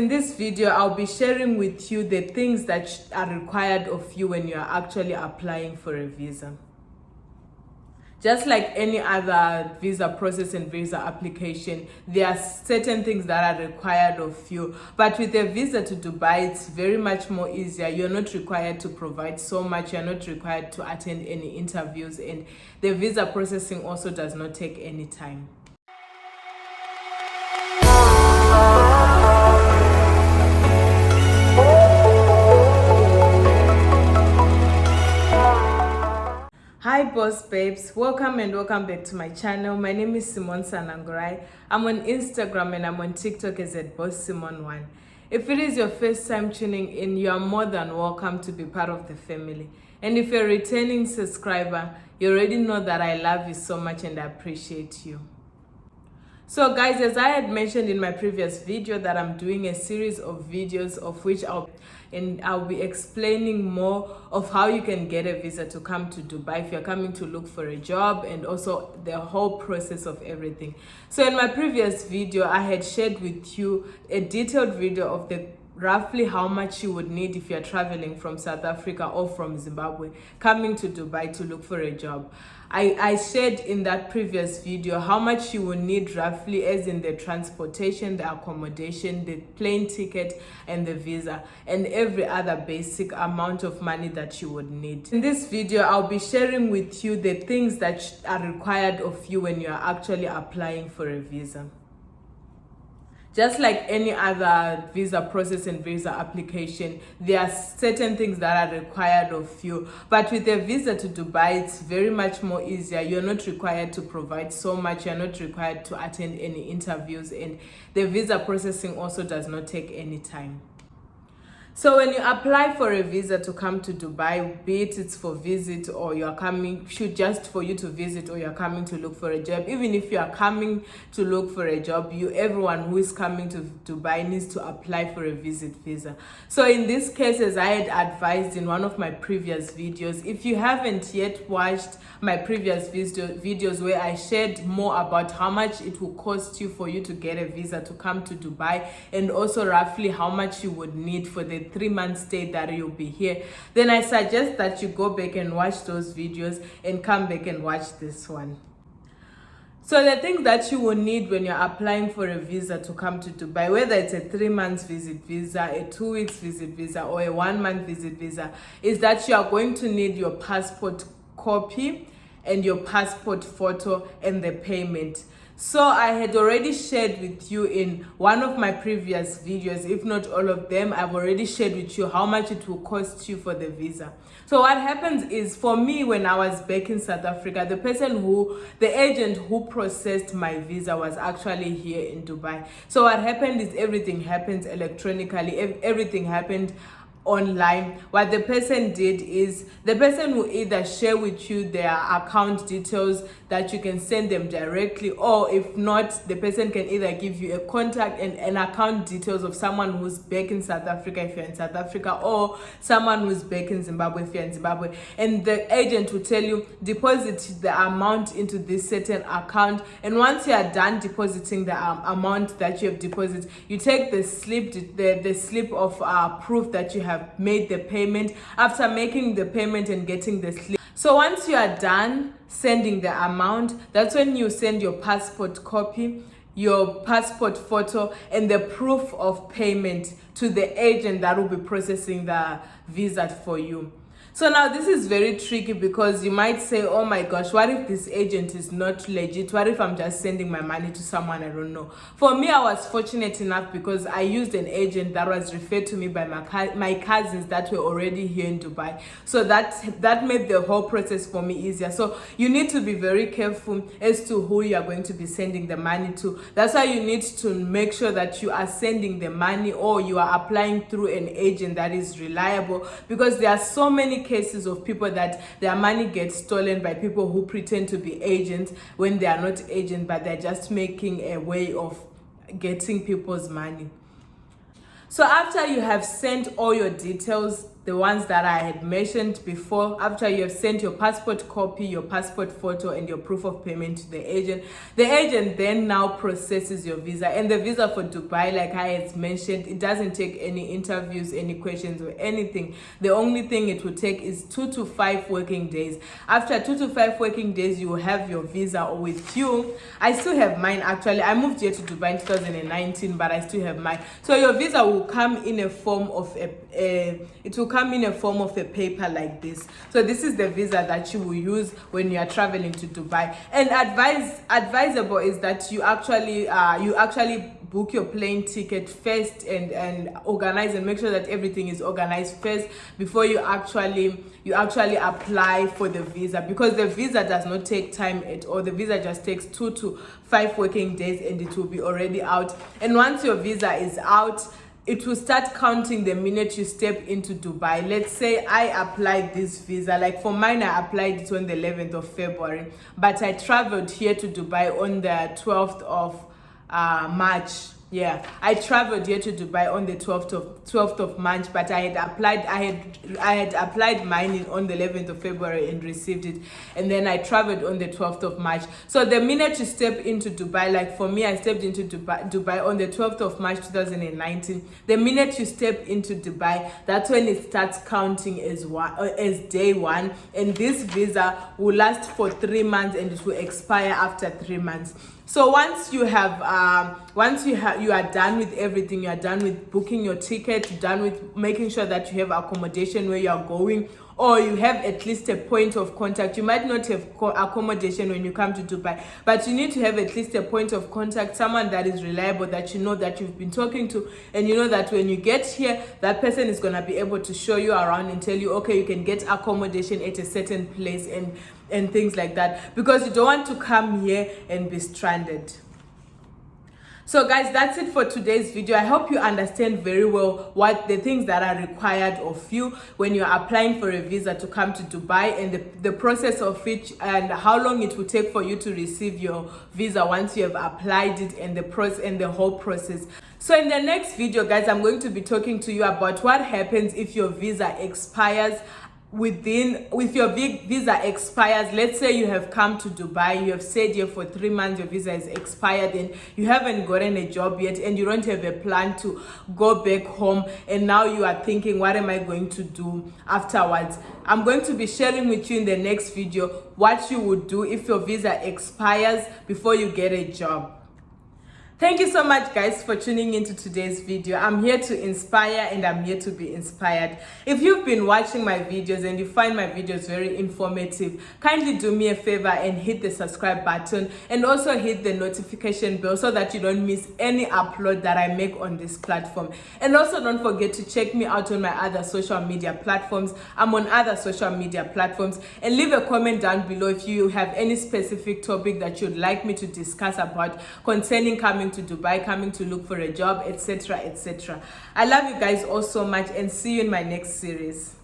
In this video, I'll be sharing with you the things that are required of you when you are actually applying for a visa. Just like any other visa process and visa application, there are certain things that are required of you. But with a visa to Dubai, it's very much more easier. You're not required to provide so much. You're not required to attend any interviews. And the visa processing also does not take any time. Hi boss babes, welcome back to my channel. My name is simonesanangurai. I'm on Instagram and I'm on TikTok as @bosssimone1. If it is your first time tuning in, you are more than welcome to be part of the family. And if you're a returning subscriber, you already know that I love you so much and I appreciate you. So guys, as I had mentioned in my previous video that I'm doing a series of videos of which I'll be explaining more of how you can get a visa to come to Dubai if you're coming to look for a job, and also the whole process of everything. So in my previous video, I had shared with you a detailed video of the roughly how much you would need if you're traveling from South Africa or from Zimbabwe coming to Dubai to look for a job. I shared in that previous video how much you will need roughly, as in the transportation, the accommodation, the plane ticket and the visa, and every other basic amount of money that you would need. In this video, I'll be sharing with you the things that are required of you when you are actually applying for a visa. Just like any other visa process and visa application, there are certain things that are required of you. But with a visa to Dubai, it's very much more easier. You're not required to provide so much. You're not required to attend any interviews. And the visa processing also does not take any time. So when you apply for a visa to come to Dubai, be it it's for visit or you're coming, just for you to visit, or you're coming to look for a job, even if you are coming to look for a job, everyone who is coming to Dubai needs to apply for a visit visa. So in this case, as I had advised in one of my previous videos, if you haven't yet watched my previous videos where I shared more about how much it will cost you for you to get a visa to come to Dubai, and also roughly how much you would need for the 3-month stay that you'll be here, then I suggest that you go back and watch those videos and come back and watch this one. So the things that you will need when you're applying for a visa to come to Dubai, whether it's a 3-month visit visa, a 2 weeks visit visa, or a 1-month visit visa, is that you are going to need your passport copy and your passport photo and the payment. So I had already shared with you in one of my previous videos, if not all of them, I've already shared with you how much it will cost you for the visa. So what happens is, for me, when I was back in South Africa, the agent who processed my visa was actually here in Dubai. So what happened is everything happens electronically, everything happened online. What the person did is, the person will either share with you their account details that you can send them directly, or if not, the person can either give you a contact and an account details of someone who's back in South Africa if you're in South Africa, or someone who's back in Zimbabwe if you're in Zimbabwe, and the agent will tell you deposit the amount into this certain account. And once you are done depositing the amount that you have deposited, you take the slip, the slip of proof that you have made the payment. After making the payment and getting the slip, so once you are done sending the amount, that's when you send your passport copy, your passport photo, and the proof of payment to the agent that will be processing the visa for you. So now this is very tricky, because you might say, oh my gosh, what if this agent is not legit? What if I'm just sending my money to someone I don't know? For me, I was fortunate enough because I used an agent that was referred to me by my cousins that were already here in Dubai. So that made the whole process for me easier. So you need to be very careful as to who you are going to be sending the money to. That's why you need to make sure that you are sending the money, or you are applying through an agent that is reliable, because there are so many cases of people that their money gets stolen by people who pretend to be agents when they are not agents, but they're just making a way of getting people's money. So after you have sent all your details the ones that I had mentioned before. After you have sent your passport copy, your passport photo, and your proof of payment to the agent then now processes your visa. And the visa for Dubai, like I had mentioned, it doesn't take any interviews, any questions, or anything. The only thing it will take is 2 to 5 working days. After 2 to 5 working days, you will have your visa with you. I still have mine actually. I moved here to Dubai in 2019, but I still have mine. So your visa will come in a form of a paper like this. So this is the visa that you will use when you are traveling to Dubai. And advisable is that you actually book your plane ticket first and organize and make sure that everything is organized first before you actually apply for the visa, because the visa does not take time at all. The visa just takes 2 to 5 working days and it will be already out. And once your visa is out, it will start counting the minute you step into Dubai. Let's say I applied this visa, like for mine I applied it on the 11th of February, but I traveled here to Dubai on the 12th of March. Yeah, I traveled here to Dubai on the 12th of March, but I had applied mine on the 11th of February and received it, and then I traveled on the 12th of March. So the minute you step into Dubai, like for me, I stepped into Dubai on the 12th of March 2019. The minute you step into Dubai, that's when it starts counting as day one, and this visa will last for 3 months and it will expire after 3 months. So once you are done with everything, you are done with booking your ticket, you're done with making sure that you have accommodation where you are going, or you have at least a point of contact. You might not have accommodation when you come to Dubai, but you need to have at least a point of contact, someone that is reliable, that you know that you've been talking to, and you know that when you get here, that person is going to be able to show you around and tell you, okay, you can get accommodation at a certain place and things like that, because you don't want to come here and be stranded. So guys, that's it for today's video. I hope you understand very well what the things that are required of you when you're applying for a visa to come to Dubai, and the process of it, and how long it will take for you to receive your visa once you have applied it, and the whole process. So in the next video, guys, I'm going to be talking to you about what happens if your visa expires. If your visa expires, let's say you have come to Dubai, you have stayed here for 3 months, your visa is expired, and you haven't gotten a job yet, and you don't have a plan to go back home, and now you are thinking, what am I going to do afterwards? I'm going to be sharing with you in the next video what you would do if your visa expires before you get a job. Thank you so much, guys, for tuning into today's video. I'm here to inspire and I'm here to be inspired. If you've been watching my videos and you find my videos very informative, kindly do me a favor and hit the subscribe button, and also hit the notification bell so that you don't miss any upload that I make on this platform. And also don't forget to check me out on my other social media platforms. I'm on other social media platforms, and leave a comment down below if you have any specific topic that you'd like me to discuss about concerning coming to Dubai, coming to look for a job, etc., etc. I love you guys all so much, and see you in my next series.